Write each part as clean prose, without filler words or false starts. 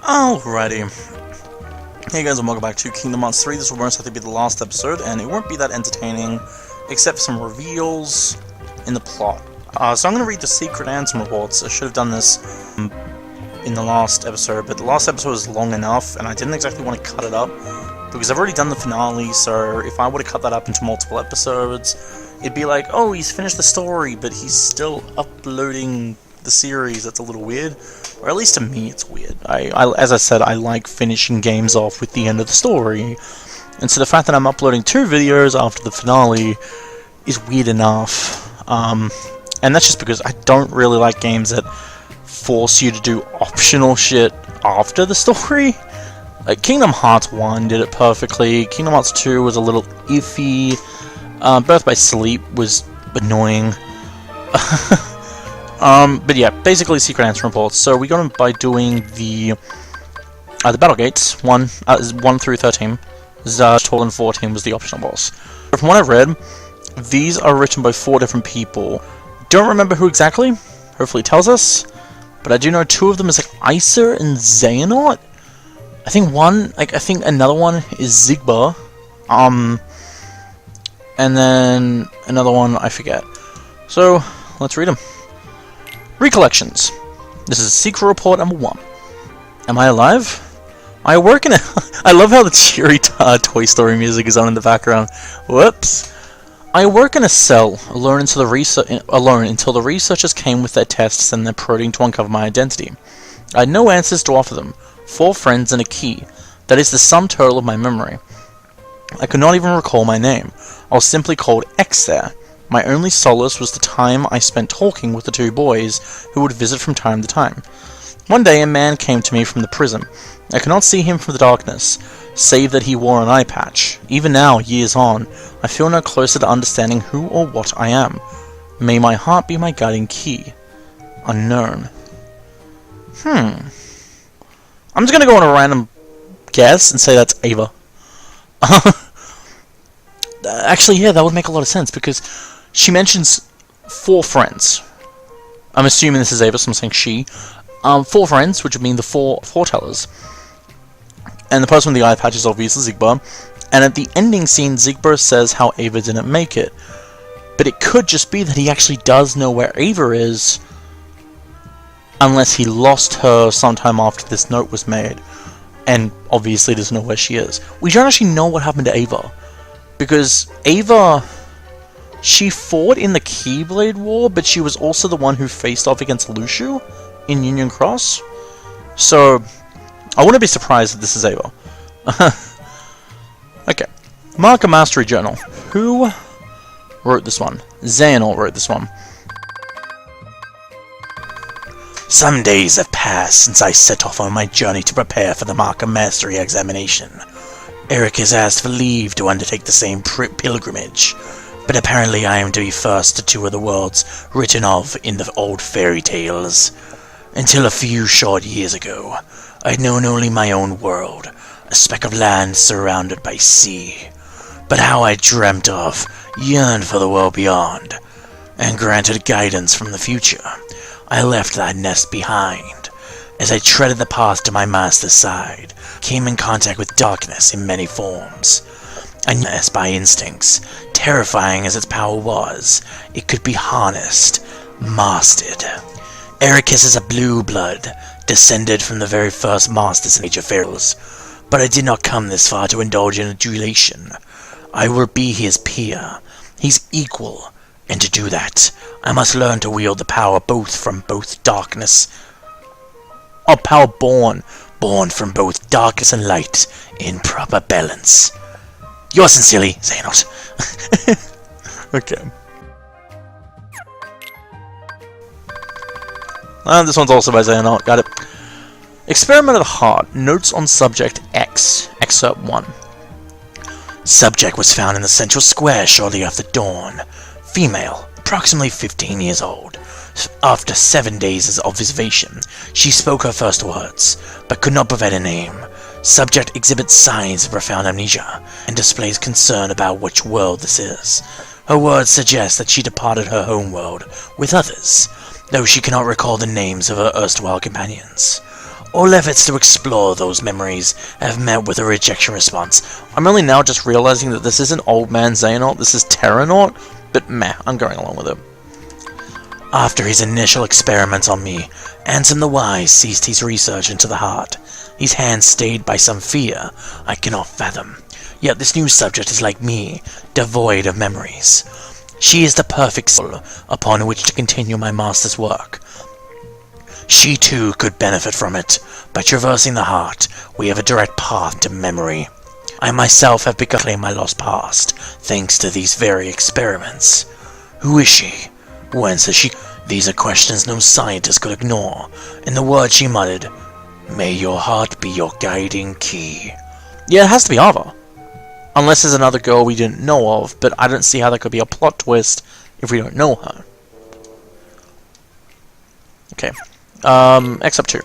Alrighty. Hey guys, and welcome back to Kingdom Hearts 3. This will most likely be the last episode, and it won't be that entertaining, except for some reveals in the plot. So I'm going to read the secret answer reports. I should have done this in the last episode, but the last episode was long enough, and I didn't exactly want to cut it up, because I've already done the finale, so if I were to cut that up into multiple episodes, it'd be like, oh, he's finished the story, but he's still uploading the series. That's a little weird. Or at least to me, it's weird. As I said, I like finishing games off with the end of the story. And so the fact that I'm uploading 2 videos after the finale is weird enough. And that's just because I don't really like games that force you to do optional shit after the story. Like, Kingdom Hearts 1 did it perfectly. Kingdom Hearts 2 was a little iffy. Birth by Sleep was annoying. But yeah, basically secret answer reports. So we got them by doing the battle gates, 1 through 13. Zertal and 14 was the optional boss. From what I've read, these are written by 4 different people. Don't remember who exactly. Hopefully it tells us. But I do know 2 of them is like Isa and Xehanort. I think another one is Zigba. And then another one I forget. So let's read them. Recollections. This is secret report number 1. Am I alive? I work in a... I love how the cheery Toy Story music is on in the background. Whoops. I work in a cell, alone until the researchers came with their tests and their prodding to uncover my identity. I had no answers to offer them. 4 friends and a key. That is the sum total of my memory. I could not even recall my name. I was simply called X there. My only solace was the time I spent talking with the 2 boys who would visit from time to time. One day a man came to me from the prison. I could not see him from the darkness, save that he wore an eye patch. Even now, years on, I feel no closer to understanding who or what I am. May my heart be my guiding key. Unknown. I'm just gonna go on a random guess and say that's Ava. Actually, yeah, that would make a lot of sense, because she mentions 4 friends. I'm assuming this is Ava, so I'm saying she. 4 friends, which would mean the 4 foretellers. And the person with the eye patch is obviously Zigba. And at the ending scene, Zigba says how Ava didn't make it. But it could just be that he actually does know where Ava is, unless he lost her sometime after this note was made. And obviously doesn't know where she is. We don't actually know what happened to Ava. Because Ava, she fought in the Keyblade War, but she was also the one who faced off against Lucio in Union Cross. So, I wouldn't be surprised if this is Ava. Okay. Marker Mastery Journal. Who wrote this one? Xehanort wrote this one. Some days have passed since I set off on my journey to prepare for the Marker Mastery examination. Eric has asked for leave to undertake the same pilgrimage, but apparently I am to be first to 2 of the worlds written of in the old fairy tales. Until a few short years ago, I had known only my own world, a speck of land surrounded by sea. But how I dreamt of, yearned for the world beyond, and granted guidance from the future, I left that nest behind. As I treaded the path to my master's side, came in contact with darkness in many forms. I knew this by instincts, terrifying as its power was, it could be harnessed, mastered. Ericus is a blue blood, descended from the very first masters in Age of Pharaohs, but I did not come this far to indulge in adulation. I will be his peer, his equal, and to do that, I must learn to wield the power from darkness. Power born from both darkness and light, in proper balance. Yours sincerely, Xehanort. Okay. This one's also by Xehanort, got it. Experiment of the Heart, Notes on Subject X, Excerpt 1. Subject was found in the central square shortly after dawn. Female, approximately 15 years old. After 7 days of observation, she spoke her first words, but could not provide a name. Subject exhibits signs of profound amnesia, and displays concern about which world this is. Her words suggest that she departed her home world with others, though she cannot recall the names of her erstwhile companions. All efforts to explore those memories have met with a rejection response. I'm only now just realizing that this isn't Old Man Xehanort, this is Xehanort, but meh, I'm going along with it. After his initial experiments on me, Ansem the Wise ceased his research into the heart, his hands stayed by some fear I cannot fathom. Yet this new subject is like me, devoid of memories. She is the perfect soul upon which to continue my master's work. She too could benefit from it. By traversing the heart, we have a direct path to memory. I myself have begun to claim my lost past, thanks to these very experiments. Who is she? Whence is she? These are questions no scientist could ignore. In the words she muttered, "May your heart be your guiding key." Yeah, it has to be Ava. Unless there's another girl we didn't know of, but I don't see how that could be a plot twist if we don't know her. Okay. Except 2.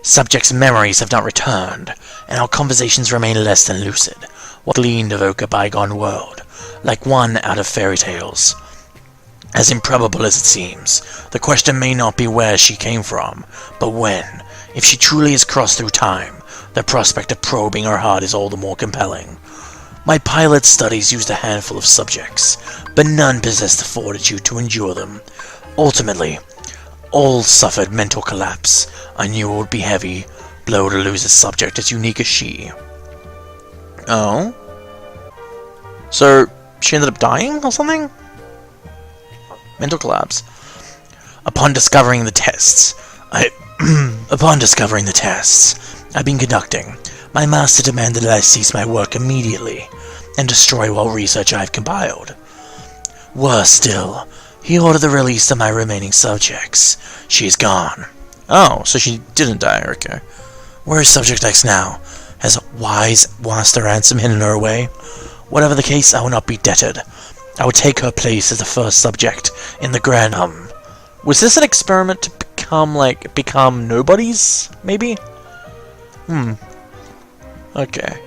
Subject's memories have not returned, and our conversations remain less than lucid. What gleaned evoke a bygone world, like one out of fairy tales. As improbable as it seems, the question may not be where she came from, but when. If she truly has crossed through time, the prospect of probing her heart is all the more compelling. My pilot studies used a handful of subjects, but none possessed the fortitude to endure them. Ultimately, all suffered mental collapse. I knew it would be heavy blow to lose a subject as unique as she. Oh? So, she ended up dying or something? Mental collapse. Upon discovering the tests I've been conducting, my master demanded that I cease my work immediately and destroy all research I've compiled. Worse still, he ordered the release of my remaining subjects. She is gone. Oh, so she didn't die, okay. Where is Subject X now? Has wise Master Ansem hidden her away? Whatever the case, I will not be deterred. I will take her place as the first subject in the grand Was this an experiment to become nobodies, maybe? Okay.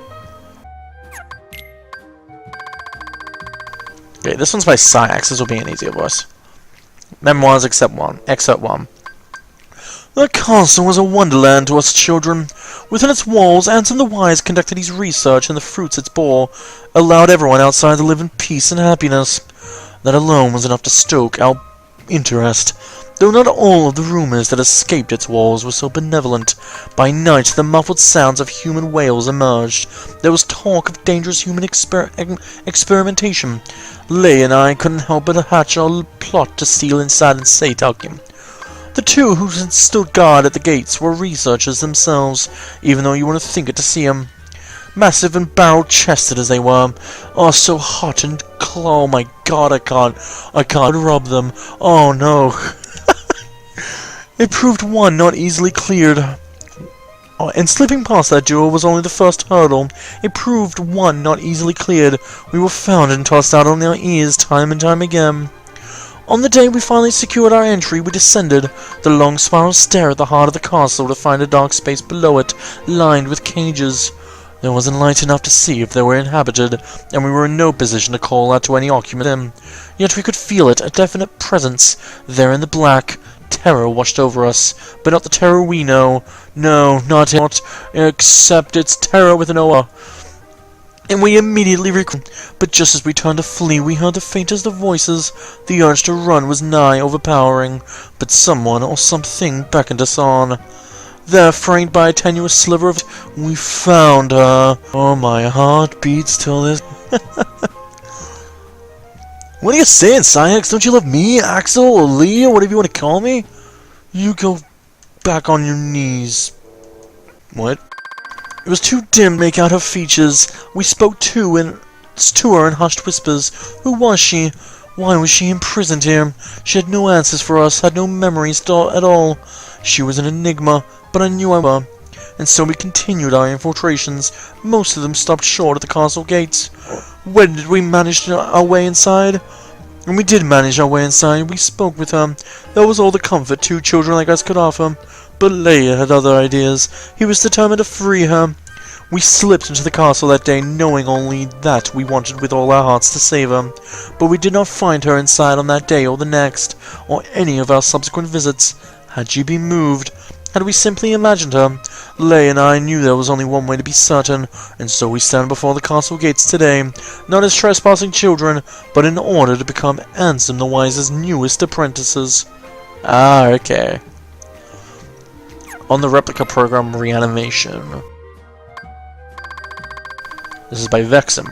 Okay, this one's by Syax. This will be an easier voice. Memoirs, Excerpt 1. The castle was a wonderland to us children. Within its walls, Ansem the Wise conducted his research, and the fruits it bore allowed everyone outside to live in peace and happiness. That alone was enough to stoke our interest, though not all of the rumors that escaped its walls were so benevolent. By night, the muffled sounds of human wails emerged. There was talk of dangerous human experimentation. Lei and I couldn't help but hatch our plot to steal inside and sate Alkim. The two who had stood guard at the gates were researchers themselves, even though you wouldn't think it to see them. Massive and barrel-chested as they were. Oh, so hot and claw. Oh my god, I can't rub them. Oh no. It proved one not easily cleared. Oh, and slipping past that duel was only the first hurdle. It proved one not easily cleared. We were found and tossed out on our ears time and time again. On the day we finally secured our entry, we descended the long spiral stair at the heart of the castle to find a dark space below it, lined with cages. There wasn't light enough to see if they were inhabited, and we were in no position to call out to any occupant in. Yet we could feel it, a definite presence, there in the black. Terror washed over us, but not the terror we know. No, not it, except it's terror with an O. And we immediately recoiled. But just as we turned to flee, we heard the faintest of voices. The urge to run was nigh overpowering, but someone or something beckoned us on. There, framed by a tenuous sliver of it, we found her. Oh, my heart beats till this. What are you saying, Syax? Don't you love me, Axel, or Lee, or whatever you want to call me? You go back on your knees. What? It was too dim to make out her features. We spoke to her in hushed whispers. Who was she? Why was she imprisoned here? She had no answers for us, had no memories at all. She was an enigma, but I knew I were. And so we continued our infiltrations. Most of them stopped short at the castle gates. When did we manage our way inside? And we did manage our way inside. We spoke with her. That was all the comfort two children like us could offer. But Leia had other ideas. He was determined to free her. We slipped into the castle that day, knowing only that we wanted with all our hearts to save her. But we did not find her inside on that day or the next, or any of our subsequent visits. Had she been moved, Had we simply imagined her, Lei and I knew there was only one way to be certain, and so we stand before the castle gates today, not as trespassing children, but in order to become Ansem the Wise's newest apprentices. Ah, okay. On the replica program reanimation. This is by Vexen.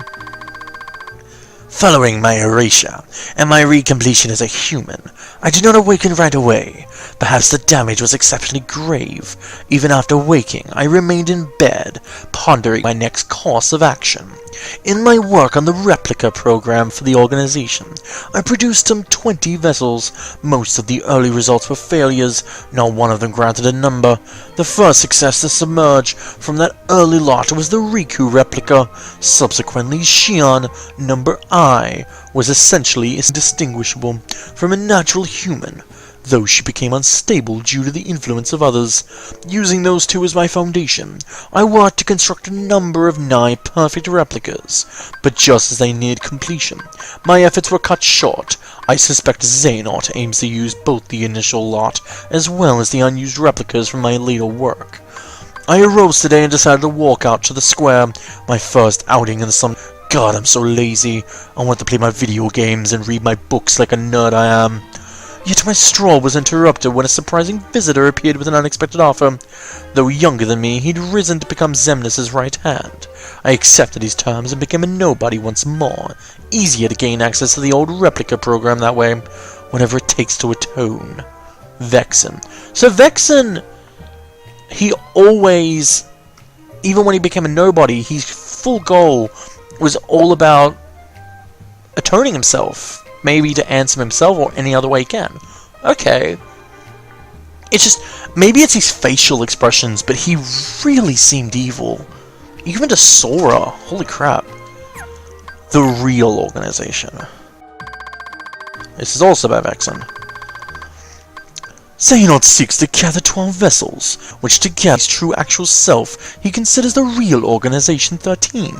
Following my erasure, and my recompletion as a human, I did not awaken right away. Perhaps the damage was exceptionally grave. Even after waking, I remained in bed, pondering my next course of action. In my work on the replica program for the organization, I produced some 20 vessels. Most of the early results were failures, not one of them granted a number. The first success to submerge from that early lot was the Riku replica. Subsequently, Xion, number I, was essentially indistinguishable from a natural human, though she became unstable due to the influence of others. Using those two as my foundation, I worked to construct a number of nigh-perfect replicas, but just as they neared completion, my efforts were cut short. I suspect Xehanort aims to use both the initial lot as well as the unused replicas from my later work. I arose today and decided to walk out to the square, my first outing in the summer. God, I'm so lazy. I want to play my video games and read my books like a nerd I am. Yet my stroll was interrupted when a surprising visitor appeared with an unexpected offer. Though younger than me, he'd risen to become Xemnas' right hand. I accepted his terms and became a nobody once more. Easier to gain access to the old replica program that way. Whatever it takes to atone. Vexen. So Vexen, he always, even when he became a nobody, his full goal was all about atoning himself. Maybe to Ansem himself or any other way he can. Okay. It's just, maybe it's his facial expressions, but he really seemed evil. Even to Sora. Holy crap. The real organization. This is also by Vexen. Xehanort seeks to gather 12 vessels, which together his true actual self he considers the real Organization 13.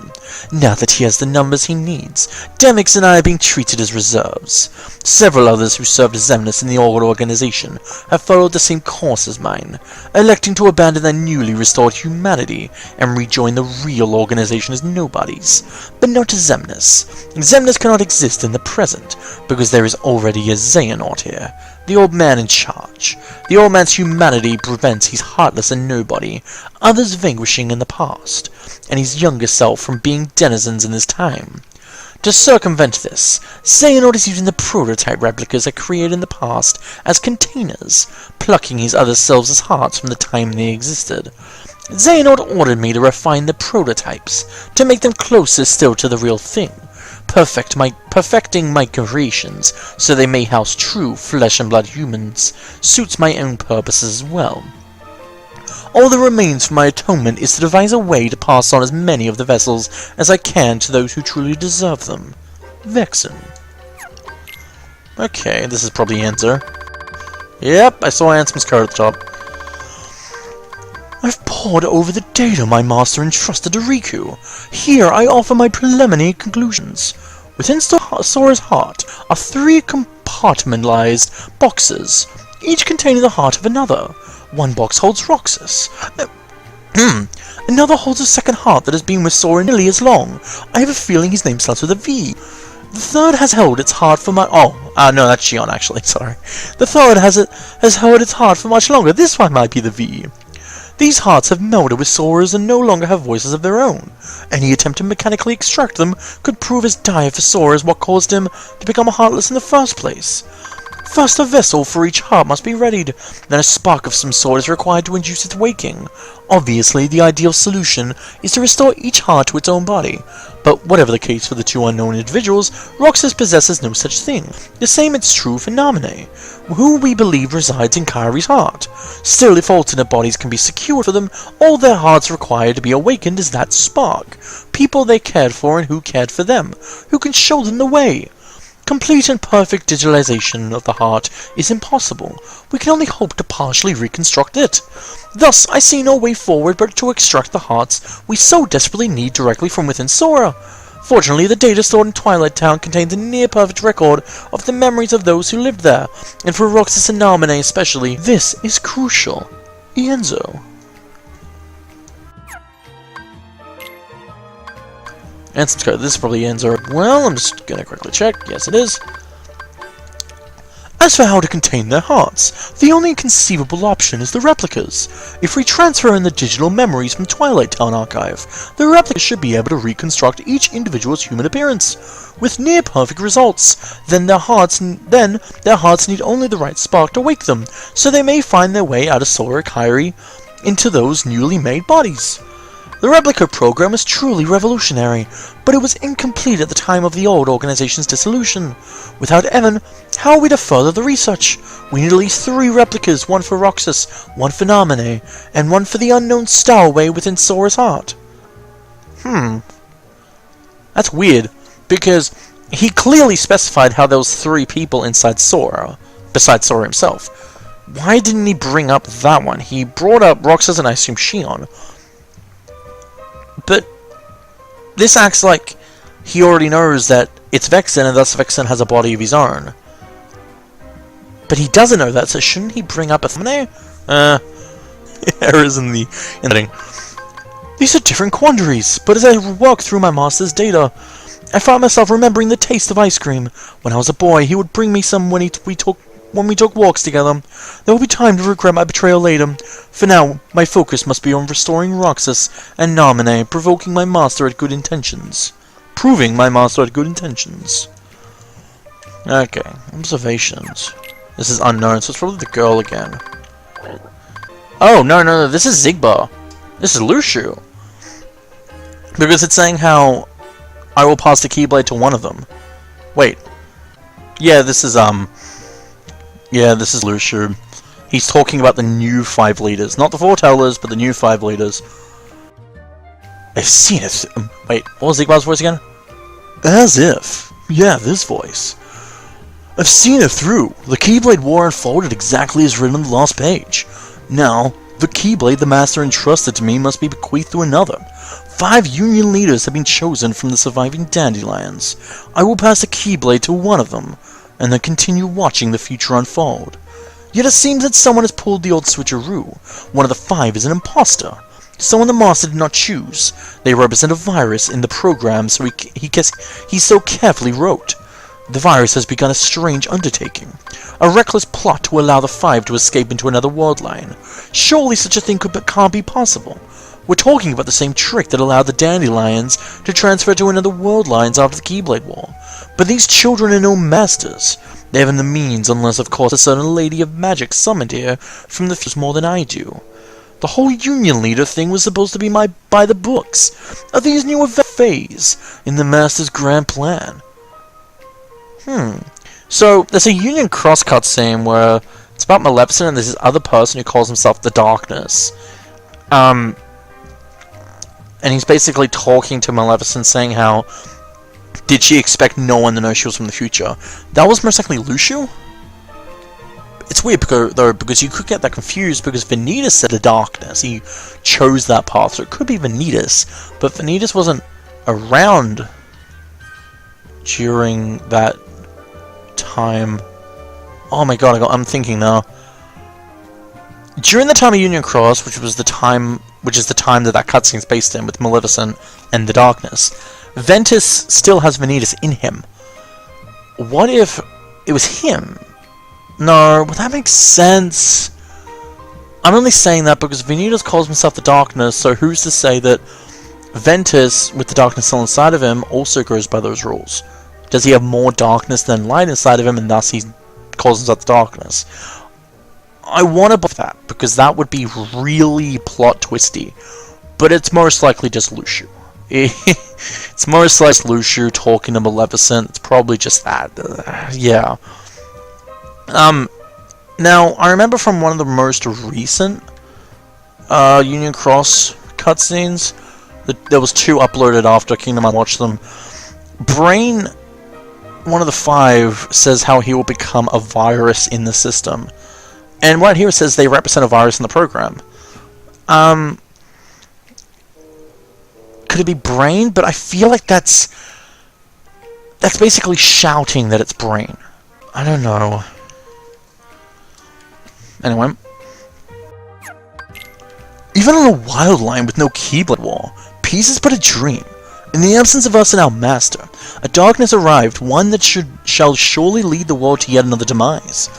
Now that he has the numbers he needs, Demix and I are being treated as reserves. Several others who served as Xemnas in the old organization have followed the same course as mine, electing to abandon their newly restored humanity and rejoin the real organization as nobodies. But not Xemnas. Xemnas cannot exist in the present, because there is already a Xehanort here. The old man in charge. The old man's humanity prevents his heartless and nobody, others vanquishing in the past, and his younger self from being denizens in this time. To circumvent this, Xehanort is using the prototype replicas I created in the past as containers, plucking his other selves' hearts from the time they existed. Xehanort ordered me to refine the prototypes, to make them closer still to the real thing. Perfecting my creations, so they may house true flesh-and-blood humans, suits my own purposes as well. All that remains for my atonement is to devise a way to pass on as many of the vessels as I can to those who truly deserve them. Vexen. Okay, this is probably the answer. Yep, I saw Ansem's card at the top. I've pored over the data my master entrusted to Riku. Here I offer my preliminary conclusions. Within Sora's heart are 3 compartmentalized boxes, each containing the heart of another. One box holds Roxas. Another holds a second heart that has been with Sora nearly as long. I have a feeling his name starts with a V. The third has held its heart for no, that's Xion actually, sorry. The third has held its heart for much longer. This one might be the V. These hearts have melded with Sora's and no longer have voices of their own. Any attempt to mechanically extract them could prove as dire for Sora as what caused him to become heartless in the first place. First, a vessel for each heart must be readied, then a spark of some sort is required to induce its waking. Obviously, the ideal solution is to restore each heart to its own body, but whatever the case for the 2 unknown individuals, Roxas possesses no such thing. The same is true for Namine, who we believe resides in Kairi's heart. Still, if alternate bodies can be secured for them, all their hearts require to be awakened is that spark, people they cared for and who cared for them, who can show them the way. Complete and perfect digitalization of the heart is impossible. We can only hope to partially reconstruct it. Thus, I see no way forward but to extract the hearts we so desperately need directly from within Sora. Fortunately, the data stored in Twilight Town contains a near-perfect record of the memories of those who lived there, and for Roxas and Namine especially, this is crucial. Enzo. And subscribe. This is probably Enzo. Well, I'm just gonna quickly check. Yes, it is. As for how to contain their hearts, the only conceivable option is the replicas. If we transfer in the digital memories from Twilight Town Archive, the replicas should be able to reconstruct each individual's human appearance, with near-perfect results. Then their hearts need only the right spark to wake them, so they may find their way out of Sora Kairi into those newly made bodies. The replica program is truly revolutionary, but it was incomplete at the time of the old organization's dissolution. Without Evan, how are we to further the research? We need at least 3 replicas, one for Roxas, one for Naminé, and one for the unknown stowaway within Sora's heart. That's weird, because he clearly specified how there was 3 people inside Sora, besides Sora himself. Why didn't he bring up that one? He brought up Roxas and I assume Xehanort. But this acts like he already knows that it's Vexen, and thus Vexen has a body of his own. But he doesn't know that, so shouldn't he bring up a thumbnail? Errors in the thing. These are different quandaries, but as I worked through my master's data, I found myself remembering the taste of ice cream. When I was a boy, he would bring me some when we took walks together. There will be time to regret my betrayal later. For now, my focus must be on restoring Roxas and Naminé, proving my master had good intentions. Okay, observations. This is unknown, so it's probably the girl again. Oh, no, this is Zigbar. This is Lushu. Because it's saying how I will pass the Keyblade to one of them. Wait. Yeah, this is Lushu. He's talking about the new 5 leaders. Not the foretellers, but the new 5 leaders. I've seen it. Wait, what was Zigbar's voice again? As if. Yeah, this voice. I've seen it through. The Keyblade War unfolded exactly as written on the last page. Now, the Keyblade the Master entrusted to me must be bequeathed to another. 5 Union leaders have been chosen from the surviving dandelions. I will pass the Keyblade to one of them, and then continue watching the future unfold. Yet it seems that someone has pulled the old switcheroo. One of the 5 is an imposter. Someone the Master did not choose. They represent a virus in the program he so carefully wrote. The virus has begun a strange undertaking. A reckless plot to allow the 5 to escape into another world line. Surely such a thing can't be possible. We're talking about the same trick that allowed the dandelions to transfer to another world lines after the Keyblade War. But these children are no masters. They haven't the means, unless of course a certain lady of magic summoned here from the future more than I do. The whole Union Leader thing was supposed to be by the books. Are these new event phase in the Master's grand plan? So, there's a Union Cross cutscene where it's about Maleficent and there's this other person who calls himself the Darkness. And he's basically talking to Maleficent saying how did she expect no one to know she was from the future? That was most likely Lushu? It's weird because you could get that confused because Vanitas said the Darkness. He chose that path, so it could be Vanitas. But Vanitas wasn't around during that time. Oh my god, I'm thinking now. During the time of Union Cross, which is the time that cutscene's based in, with Maleficent and the Darkness, Ventus still has Vanitas in him. What if it was him? No, well, that makes sense. I'm only saying that because Vanitas calls himself the Darkness, so who's to say that Ventus, with the Darkness still inside of him, also goes by those rules? Does he have more darkness than light inside of him, and thus he calls himself the Darkness? I want to believe that, because that would be really plot twisty. But it's most likely just Lushu. It's most likely Lushu talking to Maleficent. It's probably just that. Yeah. Now, I remember from one of the most recent Union Cross cutscenes, there was 2 uploaded after Kingdom I watched them. Brain, one of the 5, says how he will become a virus in the system. And right here it says they represent a virus in the program. Could it be Brain? But I feel like that's basically shouting that it's Brain. I don't know. Anyway. Even on a wild line with no Keyblade War, peace is but a dream. In the absence of us and our master, a darkness arrived, one that shall surely lead the world to yet another demise.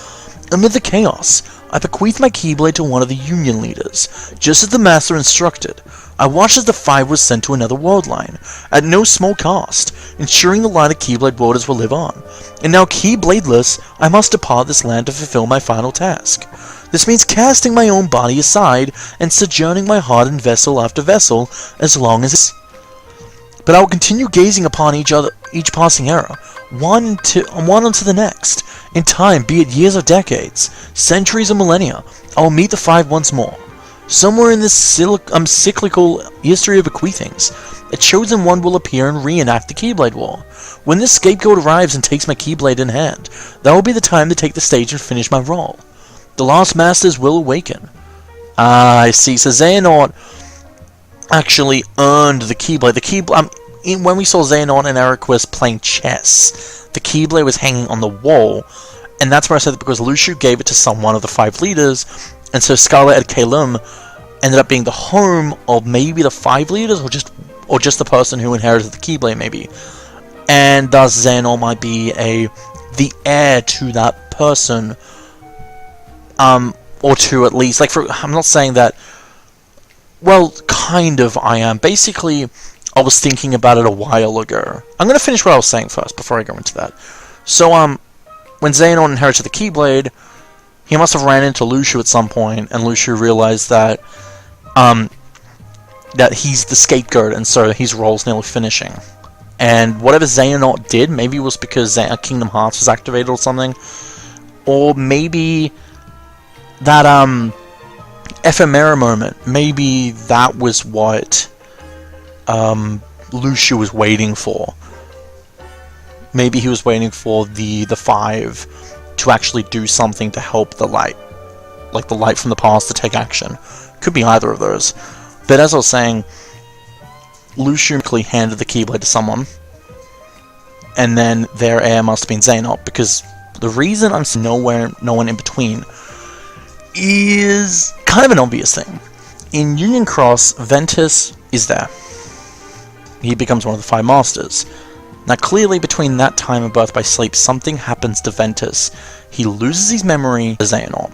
Amid the chaos, I bequeathed my Keyblade to one of the Union leaders, just as the master instructed. I watched as the 5 was sent to another world line, at no small cost, ensuring the line of Keyblade warders will live on. And now Keybladeless, I must depart this land to fulfill my final task. This means casting my own body aside, and sojourning my hardened vessel after vessel, as long as but I will continue gazing upon each passing era, one onto the next. In time, be it years or decades, centuries or millennia, I will meet the 5 once more. Somewhere in this cyclical history of bequeathings, a chosen one will appear and reenact the Keyblade War. When this scapegoat arrives and takes my Keyblade in hand, that will be the time to take the stage and finish my role. The lost masters will awaken. Ah, I see. So Xehanort actually earned the Keyblade. When we saw Xehanort and Eriquis playing chess, the Keyblade was hanging on the wall, and that's where I said that because Lucio gave it to someone of the 5 leaders, and so Scarlet and Kalum ended up being the home of maybe the 5 leaders, or just the person who inherited the Keyblade, maybe. And thus Xehanort might be the heir to that person, or to at least, I'm not saying that, well, kind of I am. Basically, I was thinking about it a while ago. I'm going to finish what I was saying first, before I go into that. So, when Xehanort inherited the Keyblade, he must have ran into Lucio at some point, and Lucio realized that, that he's the scapegoat, and so his role's nearly finishing. And whatever Xehanort did, maybe it was because Kingdom Hearts was activated or something, or maybe that, ephemera moment, maybe that was what, Lucio was waiting for. Maybe he was waiting for the 5 to actually do something to help the light. Like the light from the past to take action. Could be either of those. But as I was saying, Lucio handed the Keyblade to someone, and then their heir must have been Xehanort, because the reason I'm seeing no one in between is kind of an obvious thing. In Union Cross, Ventus is there. He becomes one of the 5 masters. Now clearly between that time and Birth by Sleep, something happens to Ventus. He loses his memory to Xehanort.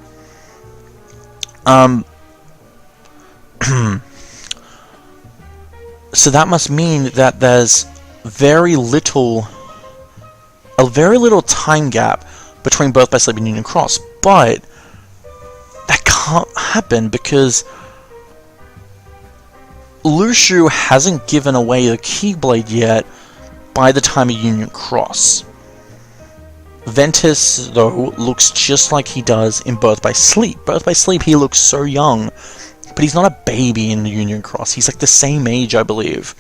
So that must mean that there's a very little time gap between Birth by Sleep and Union Cross, but that can't happen because Lucio hasn't given away the Keyblade yet by the time of Union Cross. Ventus, though, looks just like he does in Birth by Sleep. Birth by Sleep, he looks so young, but he's not a baby in Union Cross. He's like the same age, I believe.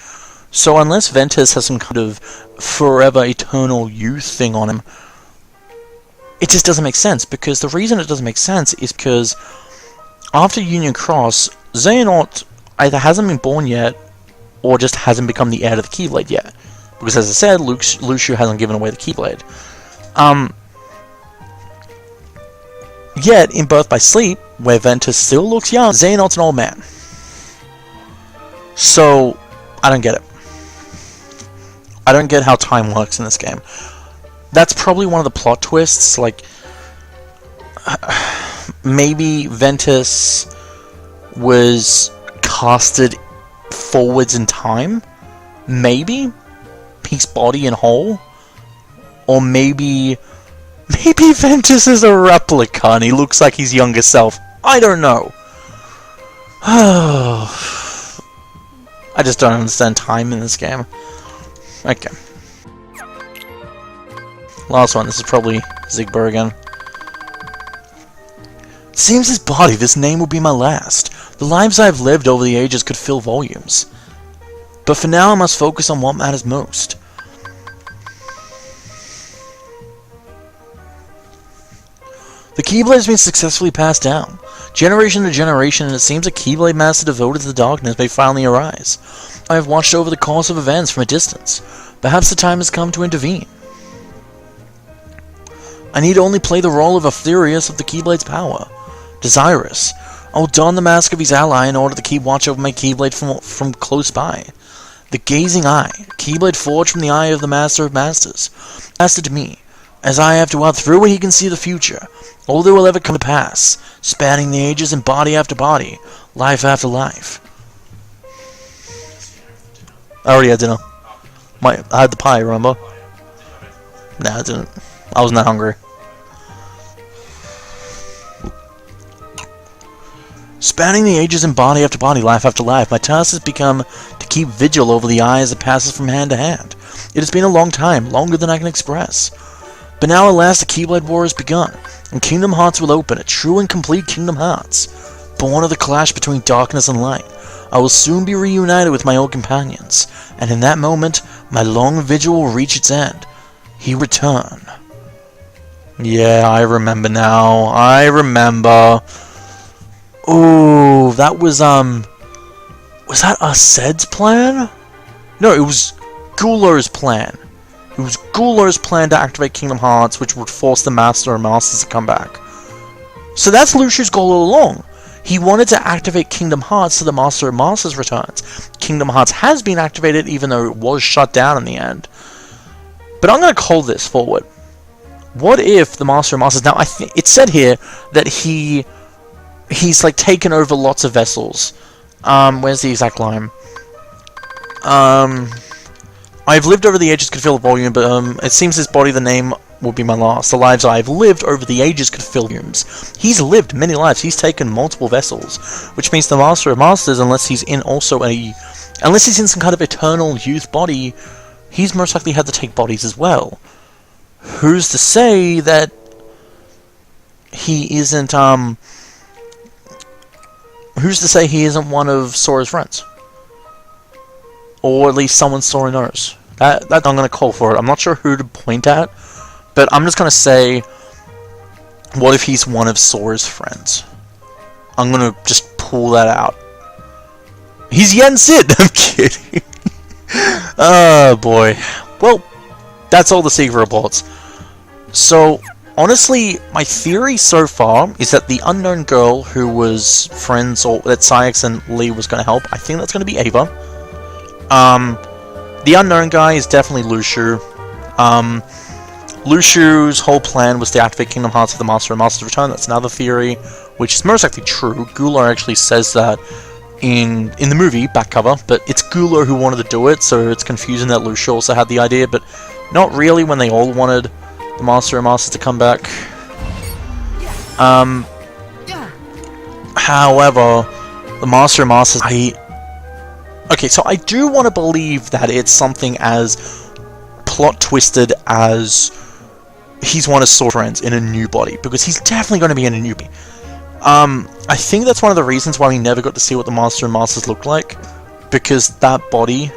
So unless Ventus has some kind of forever eternal youth thing on him, it just doesn't make sense, because the reason it doesn't make sense is because after Union Cross, Xehanort either hasn't been born yet, or just hasn't become the heir to the Keyblade yet. Because as I said, Lucio hasn't given away the Keyblade. Yet, in Birth by Sleep, where Ventus still looks young, Xehanort's an old man. So, I don't get it. I don't get how time works in this game. That's probably one of the plot twists, like, maybe Ventus was casted forwards in time? Maybe? His body and whole? Or maybe Ventus is a replica and he looks like his younger self. I don't know. I just don't understand time in this game. Okay. Last one, this is probably Zigbar again. Seems his body, this name will be my last. The lives I have lived over the ages could fill volumes. But for now I must focus on what matters most. The Keyblade has been successfully passed down, generation to generation, and it seems a Keyblade master devoted to the darkness may finally arise. I have watched over the course of events from a distance. Perhaps the time has come to intervene. I need only play the role of Aetherius of the Keyblade's power. Desirous. I'll don the mask of his ally in order to keep watch over my Keyblade from close by. The gazing eye, Keyblade forged from the eye of the Master of Masters, master to me, as I have to out through it he can see the future, all that will ever come to pass, spanning the ages and body after body, life after life. I already had dinner. I had the pie, remember? Nah, I didn't. I wasn't that hungry. Spanning the ages and body after body, life after life, my task has become to keep vigil over the eye as it passes from hand to hand. It has been a long time, longer than I can express. But now at last the Keyblade War has begun, and Kingdom Hearts will open, a true and complete Kingdom Hearts. Born of the clash between darkness and light, I will soon be reunited with my old companions, and in that moment, my long vigil will reach its end. He return. Yeah, I remember now. I remember. Oh, that was that Aced's plan? No, it was Gular's plan. It was Gular's plan to activate Kingdom Hearts, which would force the Master and Masters to come back. So that's Lushu's goal all along. He wanted to activate Kingdom Hearts so the Master and Masters returns. Kingdom Hearts has been activated, even though it was shut down in the end. But I'm going to call this forward. What if the Master and Masters... Now, I think it said here that he's like taken over lots of vessels. Where's the exact line? I've lived over the ages could fill the volume, but it seems his body, the name will be my last. The lives I've lived over the ages could fill volumes. He's lived many lives. He's taken multiple vessels, which means the Master of Masters, unless he's in some kind of eternal youth body, he's most likely had to take bodies as well. Who's to say that he isn't Who's to say he isn't one of Sora's friends? Or at least someone Sora knows. That I'm going to call for it. I'm not sure who to point at, but I'm just going to say, what if he's one of Sora's friends? I'm going to just pull that out. He's Yen Sid! I'm kidding. Oh boy. Well, that's all the secret reports. So, honestly, my theory so far is that the unknown girl who was friends, or that Saix and Lee was going to help, I think that's going to be Ava. The unknown guy is definitely Lushu. Lushu's whole plan was to activate Kingdom Hearts for the Master and Master's Return. That's another theory, which is most likely true. Gular actually says that in the movie, back cover, but it's Gular who wanted to do it, so it's confusing that Lushu also had the idea, but not really when they all wanted the Master and Masters to come back. However, the Master and Masters, okay, so I do want to believe that it's something as plot twisted as he's one of Sora's friends in a new body, because he's definitely going to be in a new body. I think that's one of the reasons why we never got to see what the Master and Masters looked like, because that body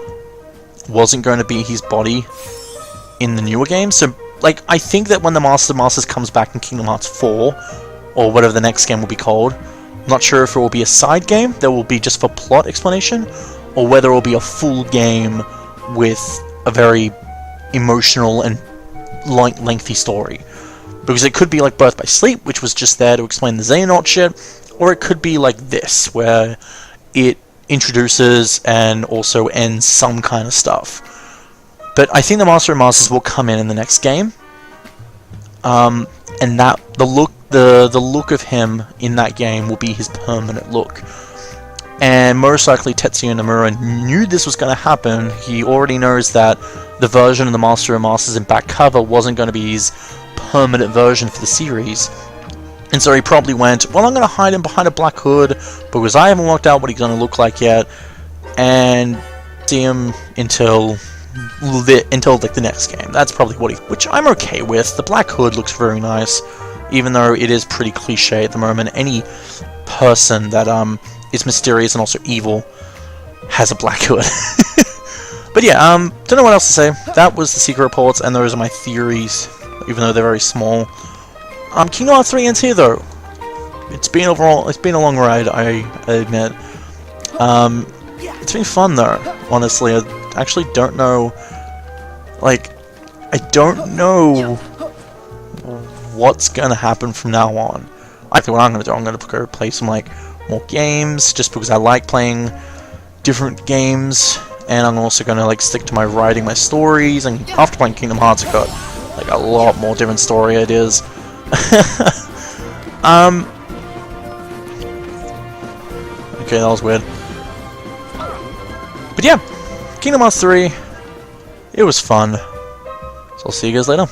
wasn't going to be his body in the newer game. So, like, I think that when the Master and Masters comes back in Kingdom Hearts 4, or whatever the next game will be called, I'm not sure if it will be a side game that will be just for plot explanation, or whether it will be a full game with a very emotional and lengthy story. Because it could be like Birth by Sleep, which was just there to explain the Xehanort shit, or it could be like this, where it introduces and also ends some kind of stuff. But I think the Master and Masters will come in the next game, and that the look of him in that game will be his permanent look. And most likely Tetsuya Nomura knew this was going to happen. He already knows that the version of the Master and Masters in back cover wasn't going to be his permanent version for the series. And so he probably went, well, I'm going to hide him behind a black hood, because I haven't worked out what he's going to look like yet, and see him until like the next game. That's probably which I'm okay with. The black hood looks very nice, even though it is pretty cliche at the moment. Any person that is mysterious and also evil has a black hood. But yeah, don't know what else to say. That was the secret reports, and those are my theories, even though they're very small. Kingdom Hearts 3 ends here, though. It's been a long ride, I admit. It's been fun, though, honestly. I actually don't know, like, I don't know what's gonna happen from now on. I think what I'm gonna do, I'm gonna go play some, like, more games, just because I like playing different games, and I'm also gonna like stick to my writing my stories. And after playing Kingdom Hearts, I got like a lot more different story ideas. Okay, that was weird. But yeah, Kingdom Hearts 3, it was fun. So I'll see you guys later.